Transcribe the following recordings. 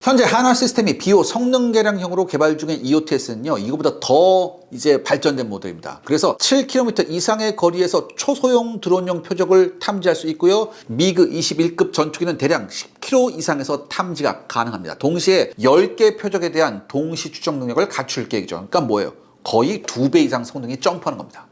현재 한화 시스템이 비호 성능 개량형으로 개발 중인 EOTS는요, 이거보다 더 이제 발전된 모델입니다. 그래서 7km 이상의 거리에서 초소형 드론용 표적을 탐지할 수 있고요. 미그 21급 전투기는 대략 10km 이상에서 탐지가 가능합니다. 동시에 10개 표적에 대한 동시 추적 능력을 갖출 계획이죠. 그러니까 뭐예요? 거의 2배 이상 성능이 점프하는 겁니다.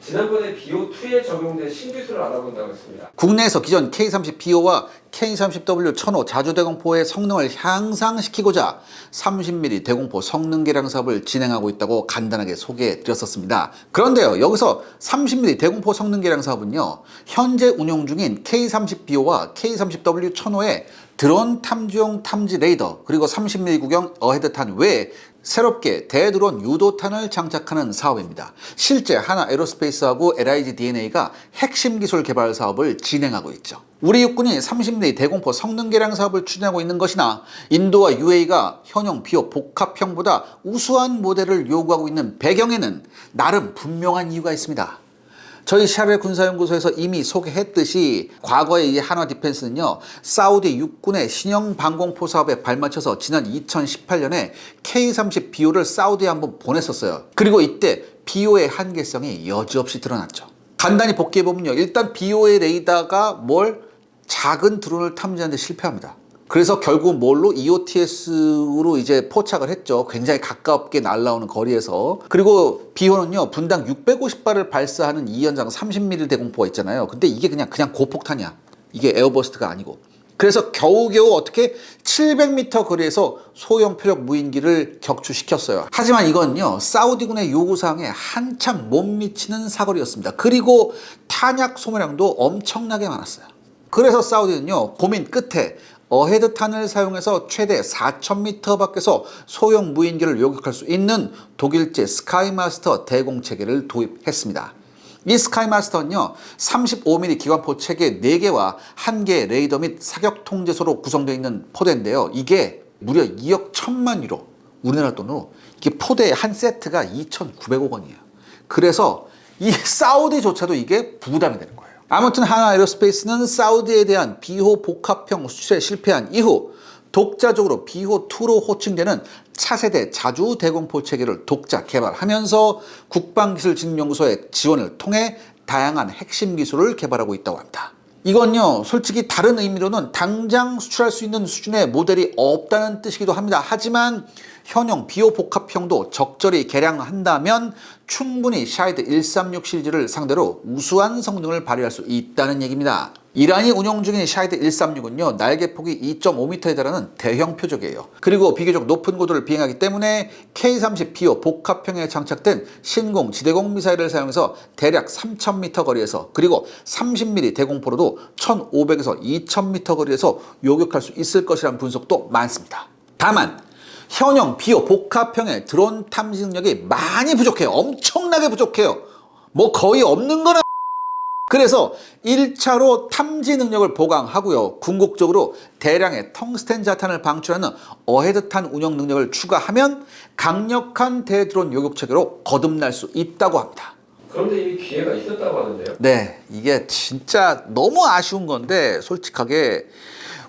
지난번에 BO2에 적용된 신기술을 알아본다고 했습니다. 국내에서 기존 K30BO와 K30W1005 자주대공포의 성능을 향상시키고자 30mm 대공포 성능 개량 사업을 진행하고 있다고 간단하게 소개해 드렸었습니다. 그런데요, 여기서 30mm 대공포 성능 개량 사업은요, 현재 운용 중인 K30BO와 K30W1005의 드론 탐지용 탐지 레이더, 그리고 30mm 구경 어헤드탄 외에 새롭게 대드론 유도탄을 장착하는 사업입니다. 실제 하나 에어로스페이스하고 LIG DNA가 핵심 기술 개발 사업을 진행하고 있죠. 우리 육군이 30mm 대공포 성능 개량 사업을 추진하고 있는 것이나 인도와 UAE가 현형 비호 복합형보다 우수한 모델을 요구하고 있는 배경에는 나름 분명한 이유가 있습니다. 저희 샤벨 군사연구소에서 이미 소개했듯이 과거에 이 한화 디펜스는요, 사우디 육군의 신형 방공포 사업에 발맞춰서 지난 2018년에 K30BO를 사우디에 한번 보냈었어요. 그리고 이때 BO의 한계성이 여지없이 드러났죠. 간단히 복귀해보면요, 일단 BO의 레이더가 작은 드론을 탐지하는 데 실패합니다. 그래서 결국 뭘로 EOTS로 이제 포착을 했죠. 굉장히 가깝게 날아오는 거리에서. 그리고 비호는요, 분당 650발을 발사하는 2연장 30mm 대공포가 있잖아요. 근데 이게 그냥 고폭탄이야. 이게 에어버스트가 아니고. 그래서 겨우겨우 어떻게 700m 거리에서 소형 표적 무인기를 격추시켰어요. 하지만 이건요, 사우디군의 요구사항에 한참 못 미치는 사거리였습니다. 그리고 탄약 소모량도 엄청나게 많았어요. 그래서 사우디는요, 고민 끝에 어헤드탄을 사용해서 최대 4,000m 밖에서 소형 무인기를 요격할 수 있는 독일제 스카이마스터 대공체계를 도입했습니다. 이 스카이마스터는요, 35mm 기관포 체계 4개와 1개의 레이더 및 사격 통제소로 구성되어 있는 포대인데요. 이게 무려 2억 1천만 유로, 우리나라 돈으로 이게 포대의 한 세트가 2,900억 원이에요. 그래서 이 사우디조차도 이게 부담이 되는 거예요. 아무튼 한화 에어로스페이스는 사우디에 대한 비호 복합형 수출에 실패한 이후 독자적으로 비호2로 호칭되는 차세대 자주 대공포 체계를 독자 개발하면서 국방기술진흥연구소의 지원을 통해 다양한 핵심 기술을 개발하고 있다고 합니다. 이건요, 솔직히 다른 의미로는 당장 수출할 수 있는 수준의 모델이 없다는 뜻이기도 합니다. 하지만 현형 비호 복합형도 적절히 개량한다면 충분히 샤이드 136 시리즈를 상대로 우수한 성능을 발휘할 수 있다는 얘기입니다. 이란이 운용 중인 샤이드 136은요, 날개폭이 2.5m에 달하는 대형 표적이에요. 그리고 비교적 높은 고도를 비행하기 때문에 K30BO 복합형에 장착된 신공 지대공 미사일을 사용해서 대략 3,000m 거리에서, 그리고 30mm 대공포로도 1,500에서 2,000m 거리에서 요격할 수 있을 것이라는 분석도 많습니다. 다만 현형 비호 복합형의 드론 탐지 능력이 많이 부족해요. 엄청나게 부족해요. 거의 없는 거는. 그래서 1차로 탐지 능력을 보강하고요, 궁극적으로 대량의 텅스텐 자탄을 방출하는 어헤드탄 운영 능력을 추가하면 강력한 대드론 요격 체계로 거듭날 수 있다고 합니다. 그런데 이미 기회가 있었다고 하는데요. 네, 이게 진짜 너무 아쉬운 건데, 솔직하게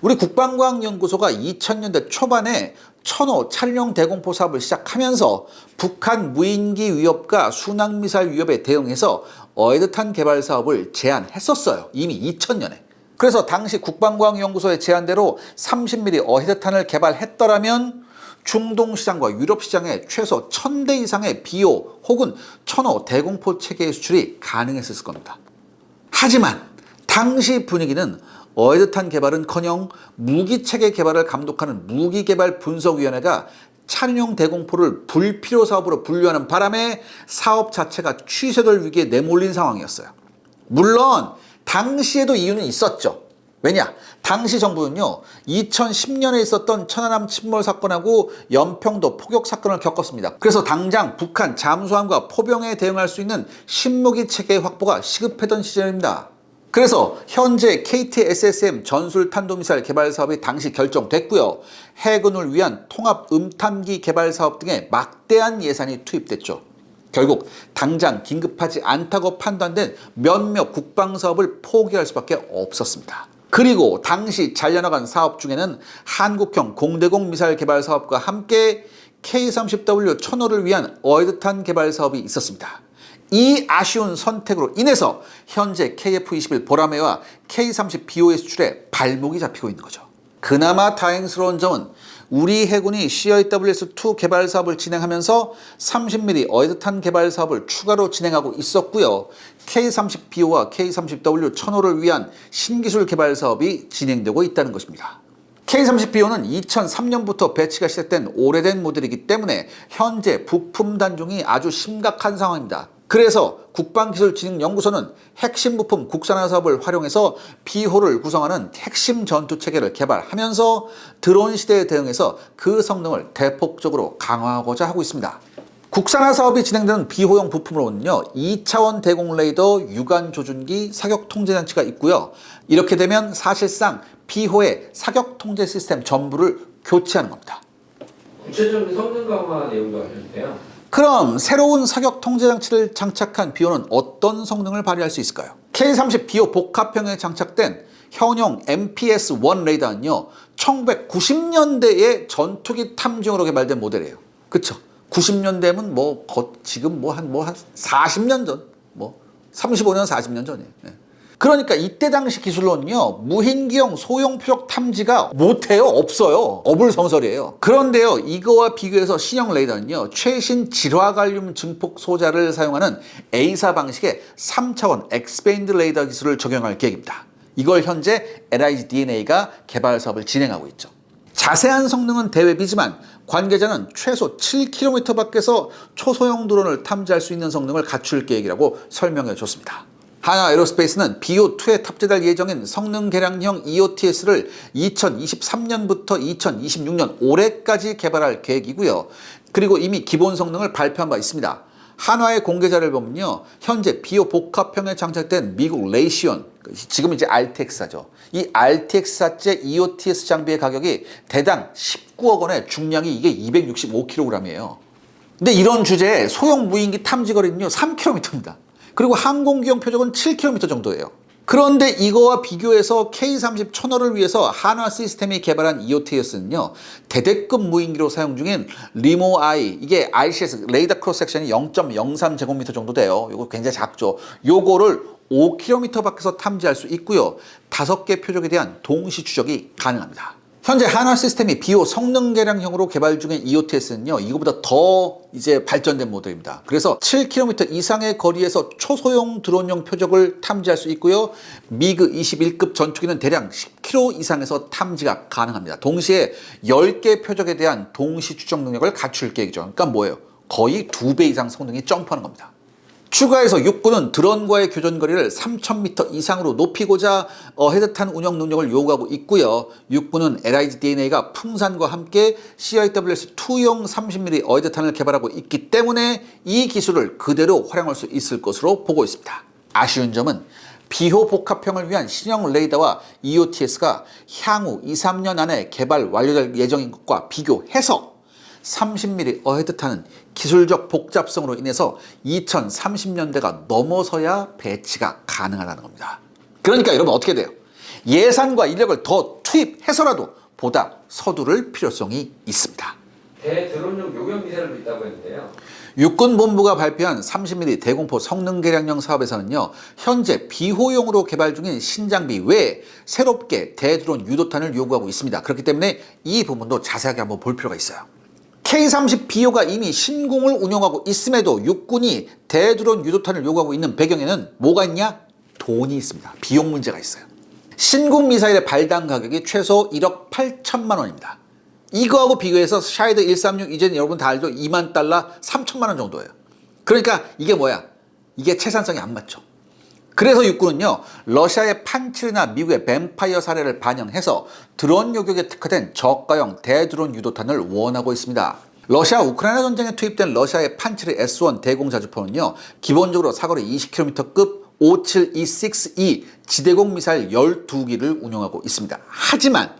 우리 국방과학연구소가 2000년대 초반에 1005 차량용 대공포 사업을 시작하면서 북한 무인기 위협과 순항미사일 위협에 대응해서 어헤드탄 개발 사업을 제안했었어요. 이미 2000년에. 그래서 당시 국방과학연구소의 제안대로 30mm 어헤드탄을 개발했더라면 중동 시장과 유럽 시장에 최소 1000대 이상의 비호 혹은 1005 대공포 체계의 수출이 가능했을 겁니다. 하지만 당시 분위기는 어헤드탄 개발은커녕 무기체계 개발을 감독하는 무기개발분석위원회가 차량용 대공포를 불필요 사업으로 분류하는 바람에 사업 자체가 취소될 위기에 내몰린 상황이었어요. 물론 당시에도 이유는 있었죠. 왜냐? 당시 정부는요, 2010년에 있었던 천안함 침몰 사건하고 연평도 포격 사건을 겪었습니다. 그래서 당장 북한 잠수함과 포병에 대응할 수 있는 신무기 체계 확보가 시급했던 시절입니다. 그래서 현재 KT-SSM 전술 탄도미사일 개발 사업이 당시 결정됐고요. 해군을 위한 통합 음탐기 개발 사업 등에 막대한 예산이 투입됐죠. 결국 당장 긴급하지 않다고 판단된 몇몇 국방 사업을 포기할 수밖에 없었습니다. 그리고 당시 잘려나간 사업 중에는 한국형 공대공 미사일 개발 사업과 함께 K-30W-1000호를 위한 어뢰탄 개발 사업이 있었습니다. 이 아쉬운 선택으로 인해서 현재 KF-21 보라매와 K-30BO의 수출에 발목이 잡히고 있는 거죠. 그나마 다행스러운 점은 우리 해군이 CIWS-2 개발 사업을 진행하면서 30mm 어뢰탄 개발 사업을 추가로 진행하고 있었고요. K-30BO와 K-30W-1000호를 위한 신기술 개발 사업이 진행되고 있다는 것입니다. K-30BO는 2003년부터 배치가 시작된 오래된 모델이기 때문에 현재 부품 단종이 아주 심각한 상황입니다. 그래서 국방기술진흥연구소는 핵심 부품 국산화 사업을 활용해서 비호를 구성하는 핵심 전투체계를 개발하면서 드론 시대에 대응해서 그 성능을 대폭적으로 강화하고자 하고 있습니다. 국산화 사업이 진행되는 비호용 부품으로는요, 2차원 대공 레이더, 유관 조준기, 사격 통제 장치가 있고요. 이렇게 되면 사실상 비호의 사격 통제 시스템 전부를 교체하는 겁니다. 구체적인 성능 강화 내용도 알려주세요. 그럼 새로운 사격 통제 장치를 장착한 비호는 어떤 성능을 발휘할 수 있을까요? K-30BO 복합형에 장착된 현용 MPS-1 레이더는요, 1990년대에 전투기 탐지용으로 개발된 모델이에요. 그쵸? 90년대면 지금 한 40년 전, 35년, 40년 전이에요. 네. 그러니까 이때 당시 기술로는요, 무인기용 소형 표적 탐지가 못해요. 없어요. 어불성설이에요. 그런데요, 이거와 비교해서 신형 레이더는요, 최신 질화갈륨 증폭 소자를 사용하는 A사 방식의 3차원 엑스밴드 레이더 기술을 적용할 계획입니다. 이걸 현재 LIDNA가 개발 사업을 진행하고 있죠. 자세한 성능은 대외비지만 관계자는 최소 7km 밖에서 초소형 드론을 탐지할 수 있는 성능을 갖출 계획이라고 설명해 줬습니다. 하나에로스페이스는 BO2에 탑재될 예정인 성능 개량형 EOTS를 2023년부터 2026년 올해까지 개발할 계획이고요. 그리고 이미 기본 성능을 발표한 바 있습니다. 한화의 공개자를 보면요, 현재 BO 복합형에 장착된 미국 레이시온, 지금 이제 RTX사죠. 이 RTX사제 EOTS 장비의 가격이 대당 19억 원에 중량이 이게 265kg이에요. 근데 이런 주제에 소형 무인기 탐지 거리는요, 3km입니다. 그리고 항공기용 표적은 7km 정도예요. 그런데 이거와 비교해서 K-30-1000호를 위해서 한화 시스템이 개발한 EOTS는요, 대대급 무인기로 사용 중인 리모-I, 이게 RCS 레이더 크로스 섹션이 0.03제곱미터 정도 돼요. 이거 굉장히 작죠. 요거를 5km 밖에서 탐지할 수 있고요. 5개 표적에 대한 동시 추적이 가능합니다. 현재 한화 시스템이 비호 성능 개량형으로 개발 중인 EOTS는요, 이거보다 더 이제 발전된 모델입니다. 그래서 7km 이상의 거리에서 초소형 드론용 표적을 탐지할 수 있고요. 미그 21급 전투기는 대략 10km 이상에서 탐지가 가능합니다. 동시에 10개 표적에 대한 동시 추적 능력을 갖출 계획이죠. 그러니까 뭐예요? 거의 2배 이상 성능이 점프하는 겁니다. 추가해서 육군은 드론과의 교전거리를 3,000m 이상으로 높이고자 헤드탄 운영 능력을 요구하고 있고요. 육군은 LIDNA가 풍산과 함께 CIWS-2용 30mm 어뢰탄을 개발하고 있기 때문에 이 기술을 그대로 활용할 수 있을 것으로 보고 있습니다. 아쉬운 점은 비호 복합형을 위한 신형 레이더와 EOTS가 향후 2, 3년 안에 개발 완료될 예정인 것과 비교해서 30mm 어헤드탄은 기술적 복잡성으로 인해서 2030년대가 넘어서야 배치가 가능하다는 겁니다. 그러니까 여러분 어떻게 돼요? 예산과 인력을 더 투입해서라도 보다 서두를 필요성이 있습니다. 대드론용 요격 미사일도 있다고 했는데요. 육군본부가 발표한 30mm 대공포 성능 개량형 사업에서는요, 현재 비호용으로 개발 중인 신장비 외에 새롭게 대드론 유도탄을 요구하고 있습니다. 그렇기 때문에 이 부분도 자세하게 한번 볼 필요가 있어요. K-30BO가 이미 신공을 운용하고 있음에도 육군이 대드론 유도탄을 요구하고 있는 배경에는 뭐가 있냐? 돈이 있습니다. 비용 문제가 있어요. 신공 미사일의 발당 가격이 최소 1억 8천만 원입니다. 이거하고 비교해서 샤이드 136 이제는 여러분 다 알죠? 2만 달러 3천만 원 정도예요. 그러니까 이게 뭐야? 이게 채산성이 안 맞죠. 그래서 육군은요, 러시아의 판치르나 미국의 뱀파이어 사례를 반영해서 드론 요격에 특화된 저가형 대드론 유도탄을 원하고 있습니다. 러시아 우크라이나 전쟁에 투입된 러시아의 판치르 S1 대공자주포는요, 기본적으로 사거리 20km급 5726E 지대공 미사일 12기를 운용하고 있습니다. 하지만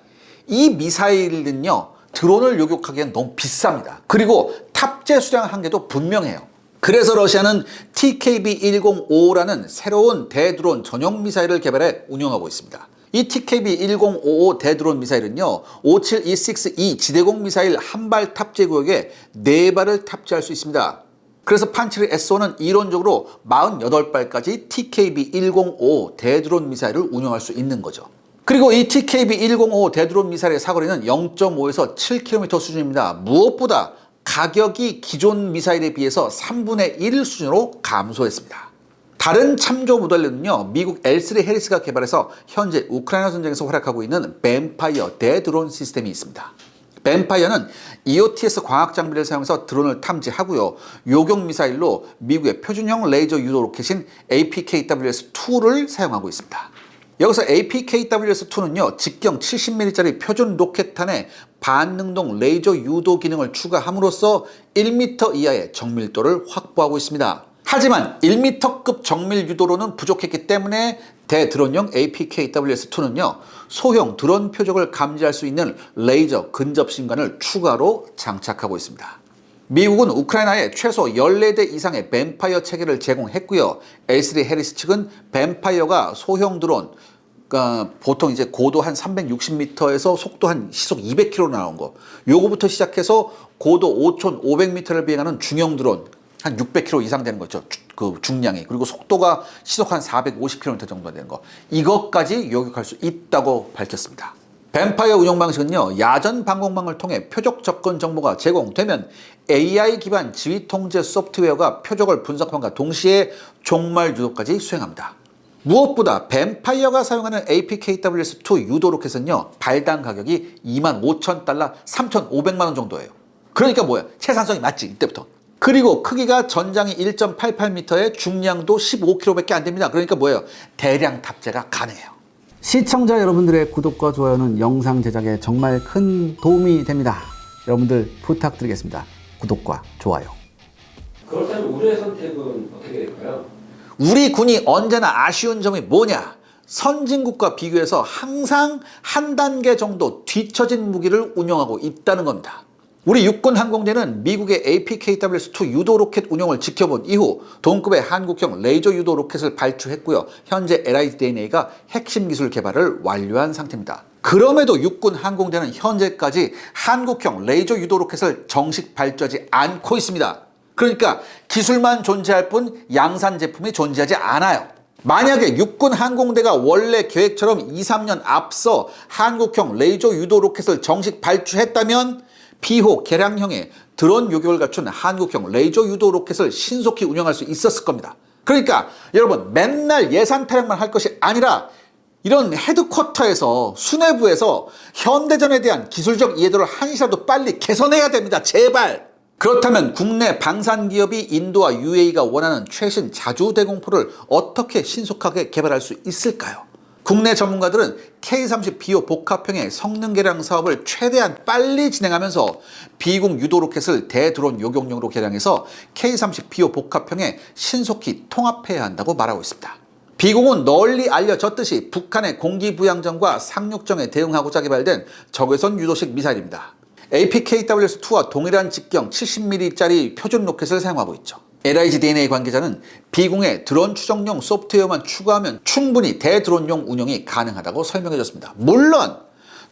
이 미사일은요, 드론을 요격하기엔 너무 비쌉니다. 그리고 탑재 수량 한계도 분명해요. 그래서 러시아는 TKB-1055라는 새로운 대드론 전용 미사일을 개발해 운용하고 있습니다. 이 TKB-1055 대드론 미사일은요, 5726E 지대공 미사일 한 발 탑재 구역에 4발을 탑재할 수 있습니다. 그래서 판치르 S5는 이론적으로 48발까지 TKB-1055 대드론 미사일을 운용할 수 있는 거죠. 그리고 이 TKB-1055 대드론 미사일의 사거리는 0.5에서 7km 수준입니다. 무엇보다 가격이 기존 미사일에 비해서 3분의 1 수준으로 감소했습니다. 다른 참조 모델로는요, 미국 L3 해리스가 개발해서 현재 우크라이나 전쟁에서 활약하고 있는 뱀파이어 대드론 시스템이 있습니다. 뱀파이어는 EOTS 광학 장비를 사용해서 드론을 탐지하고요, 요격 미사일로 미국의 표준형 레이저 유도 로켓인 APKWS-2를 사용하고 있습니다. 여기서 APKWS-2는요, 직경 70mm짜리 표준 로켓탄에 반능동 레이저 유도 기능을 추가함으로써 1m 이하의 정밀도를 확보하고 있습니다. 하지만 1m급 정밀 유도로는 부족했기 때문에 대드론용 APKWS-2는요, 소형 드론 표적을 감지할 수 있는 레이저 근접 신관을 추가로 장착하고 있습니다. 미국은 우크라이나에 최소 14대 이상의 뱀파이어 체계를 제공했고요. L3 해리스 측은 뱀파이어가 소형 드론, 그러니까 보통 이제 고도 한 360m에서 속도 한 시속 200km 나온 거, 요거부터 시작해서 고도 5,500m를 비행하는 중형 드론 한 600km 이상 되는 거죠. 그 중량이. 그리고 속도가 시속 한 450km 정도 되는 거, 이것까지 요격할 수 있다고 밝혔습니다. 뱀파이어 운영 방식은요, 야전 방공망을 통해 표적 접근 정보가 제공되면 AI 기반 지휘 통제 소프트웨어가 표적을 분석함과 동시에 종말 유도까지 수행합니다. 무엇보다 뱀파이어가 사용하는 APKWS-2 유도 로켓은요, 발당 가격이 25,000달러, 3,500만 원 정도예요. 그러니까 뭐야, 채산성이 맞지, 이때부터. 그리고 크기가 전장이 1.88m에 중량도 15kg밖에 안 됩니다. 그러니까 뭐예요, 대량 탑재가 가능해요. 시청자 여러분들의 구독과 좋아요는 영상 제작에 정말 큰 도움이 됩니다. 여러분들 부탁드리겠습니다. 구독과 좋아요. 그렇다면 우리의 선택은 어떻게 될까요? 우리 군이 언제나 아쉬운 점이 뭐냐? 선진국과 비교해서 항상 한 단계 정도 뒤처진 무기를 운용하고 있다는 겁니다. 우리 육군 항공대는 미국의 APKWS-2 유도 로켓 운용을 지켜본 이후 동급의 한국형 레이저 유도 로켓을 발주했고요. 현재 LIDNA가 핵심 기술 개발을 완료한 상태입니다. 그럼에도 육군 항공대는 현재까지 한국형 레이저 유도 로켓을 정식 발주하지 않고 있습니다. 그러니까 기술만 존재할 뿐 양산 제품이 존재하지 않아요. 만약에 육군 항공대가 원래 계획처럼 2, 3년 앞서 한국형 레이저 유도 로켓을 정식 발주했다면 비호 개량형의 드론 요격을 갖춘 한국형 레이저 유도 로켓을 신속히 운영할 수 있었을 겁니다. 그러니까 여러분, 맨날 예산 타령만 할 것이 아니라 이런 헤드쿼터에서, 수뇌부에서 현대전에 대한 기술적 이해도를 한시라도 빨리 개선해야 됩니다. 제발! 그렇다면 국내 방산기업이 인도와 UAE가 원하는 최신 자주대공포를 어떻게 신속하게 개발할 수 있을까요? 국내 전문가들은 K30BO 복합형의 성능 개량 사업을 최대한 빨리 진행하면서 비공 유도 로켓을 대드론 요격용으로 개량해서 K30BO 복합형에 신속히 통합해야 한다고 말하고 있습니다. 비공은 널리 알려졌듯이 북한의 공기부양전과 상륙정에 대응하고자 개발된 적외선 유도식 미사일입니다. APKWS-2와 동일한 직경 70mm짜리 표준 로켓을 사용하고 있죠. LIDNA 관계자는 비공의 드론 추정용 소프트웨어만 추가하면 충분히 대드론용 운영이 가능하다고 설명해줬습니다. 물론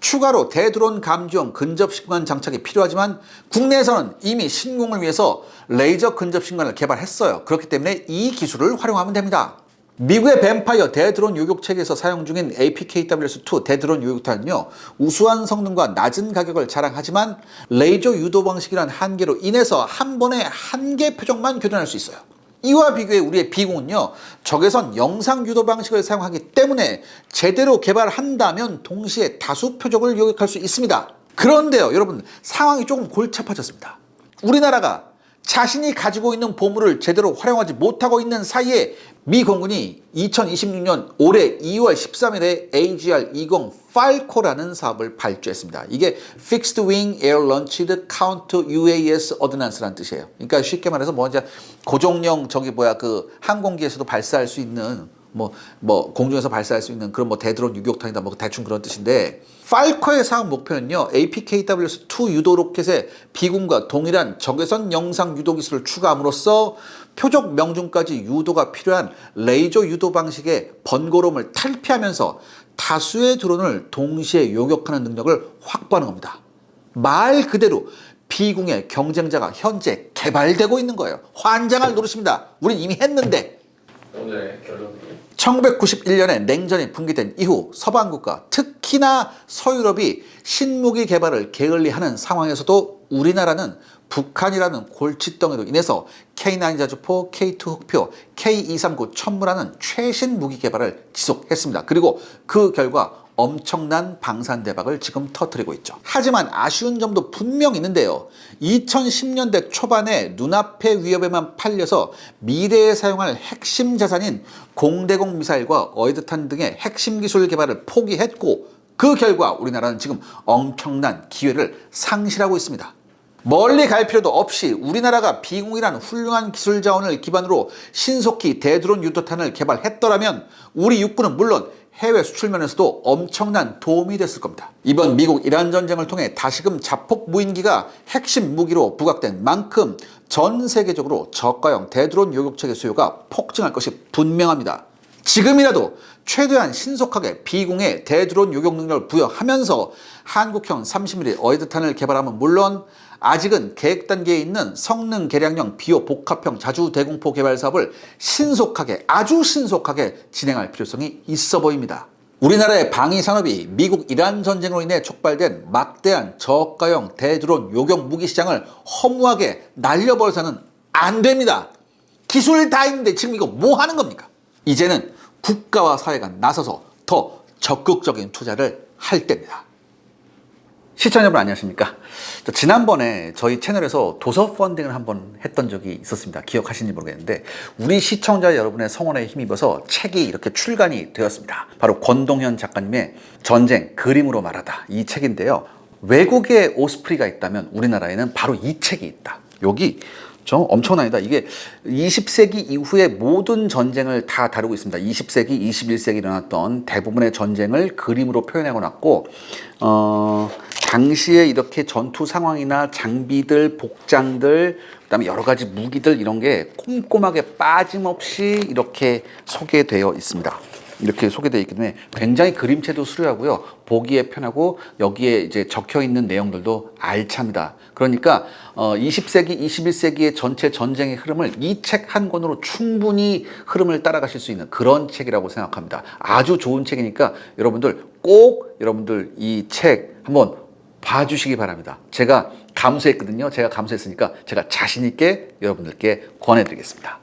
추가로 대드론 감지용 근접신관 장착이 필요하지만 국내에서는 이미 신공을 위해서 레이저 근접신관을 개발했어요. 그렇기 때문에 이 기술을 활용하면 됩니다. 미국의 뱀파이어 대드론 요격체계에서 사용 중인 APKWS-2 대드론 요격탄은요, 우수한 성능과 낮은 가격을 자랑하지만 레이저 유도 방식이란 한계로 인해서 한 번에 한 개 표적만 교전할 수 있어요. 이와 비교해 우리의 비공은요, 적외선 영상 유도 방식을 사용하기 때문에 제대로 개발한다면 동시에 다수 표적을 요격할 수 있습니다. 그런데요, 여러분, 상황이 조금 골치 아파졌습니다. 우리나라가 자신이 가지고 있는 보물을 제대로 활용하지 못하고 있는 사이에 미 공군이 2026년 올해 2월 13일에 AGR-20 팔코라는 사업을 발주했습니다. 이게 Fixed Wing Air Launched Counter UAS Ordnance라는 뜻이에요. 그러니까 쉽게 말해서 뭐 이제 고정형 그 항공기에서도 발사할 수 있는 공중에서 발사할 수 있는 그런 대드론 유격탄이다 대충 그런 뜻인데, 팔코의 사업 목표는요, APKWS-2 유도 로켓에 비군과 동일한 적외선 영상 유도 기술을 추가함으로써 표적 명중까지 유도가 필요한 레이저 유도 방식의 번거로움을 탈피하면서 다수의 드론을 동시에 요격하는 능력을 확보하는 겁니다. 말 그대로 비공의 경쟁자가 현재 개발되고 있는 거예요. 환장할 노릇입니다. 우린 이미 했는데. 오늘의 결론은 1991년에 냉전이 붕괴된 이후 서방 국가, 특히나 서유럽이 신무기 개발을 게을리하는 상황에서도 우리나라는 북한이라는 골칫덩이로 인해서 K9 자주포, K2 흑표, K239 천무라는 최신 무기 개발을 지속했습니다. 그리고 그 결과 엄청난 방산 대박을 지금 터뜨리고 있죠. 하지만 아쉬운 점도 분명 있는데요. 2010년대 초반에 눈앞의 위협에만 팔려서 미래에 사용할 핵심 자산인 공대공 미사일과 어이드탄 등의 핵심 기술 개발을 포기했고, 그 결과 우리나라는 지금 엄청난 기회를 상실하고 있습니다. 멀리 갈 필요도 없이 우리나라가 비공이라는 훌륭한 기술 자원을 기반으로 신속히 대드론 유도탄을 개발했더라면 우리 육군은 물론 해외 수출 면에서도 엄청난 도움이 됐을 겁니다. 이번 미국 이란 전쟁을 통해 다시금 자폭 무인기가 핵심 무기로 부각된 만큼 전 세계적으로 저가형 대드론 요격체계 수요가 폭증할 것이 분명합니다. 지금이라도 최대한 신속하게 비공의 대드론 요격 능력을 부여하면서 한국형 30mm 어이드탄을 개발하면 물론 아직은 계획 단계에 있는 성능 개량형 비호 복합형 자주 대공포 개발 사업을 신속하게, 아주 신속하게 진행할 필요성이 있어 보입니다. 우리나라의 방위 산업이 미국 이란 전쟁으로 인해 촉발된 막대한 저가형 대드론 요격 무기 시장을 허무하게 날려버려서는 안 됩니다. 기술 다 있는데 지금 이거 뭐 하는 겁니까? 이제는 국가와 사회가 나서서 더 적극적인 투자를 할 때입니다. 시청자 여러분 안녕하십니까? 지난번에 저희 채널에서 도서 펀딩을 한번 했던 적이 있었습니다. 기억하시는지 모르겠는데 우리 시청자 여러분의 성원에 힘입어서 책이 이렇게 출간이 되었습니다. 바로 권동현 작가님의 전쟁 그림으로 말하다, 이 책인데요. 외국에 오스프리가 있다면 우리나라에는 바로 이 책이 있다. 여기 좀 엄청납니다. 이게 20세기 이후의 모든 전쟁을 다 다루고 있습니다. 20세기, 21세기 일어났던 대부분의 전쟁을 그림으로 표현하고 놨고, 당시에 이렇게 전투 상황이나 장비들, 복장들, 그다음에 여러 가지 무기들 이런 게 꼼꼼하게 빠짐없이 이렇게 소개되어 있습니다. 이렇게 소개되어 있기 때문에 굉장히 그림체도 수려하고요. 보기에 편하고 여기에 이제 적혀 있는 내용들도 알찹니다. 그러니까 20세기, 21세기의 전체 전쟁의 흐름을 이 책 한 권으로 충분히 흐름을 따라가실 수 있는 그런 책이라고 생각합니다. 아주 좋은 책이니까 여러분들 꼭 이 책 한번 봐주시기 바랍니다. 제가 감수했거든요. 제가 감수했으니까 제가 자신 있게 여러분들께 권해드리겠습니다.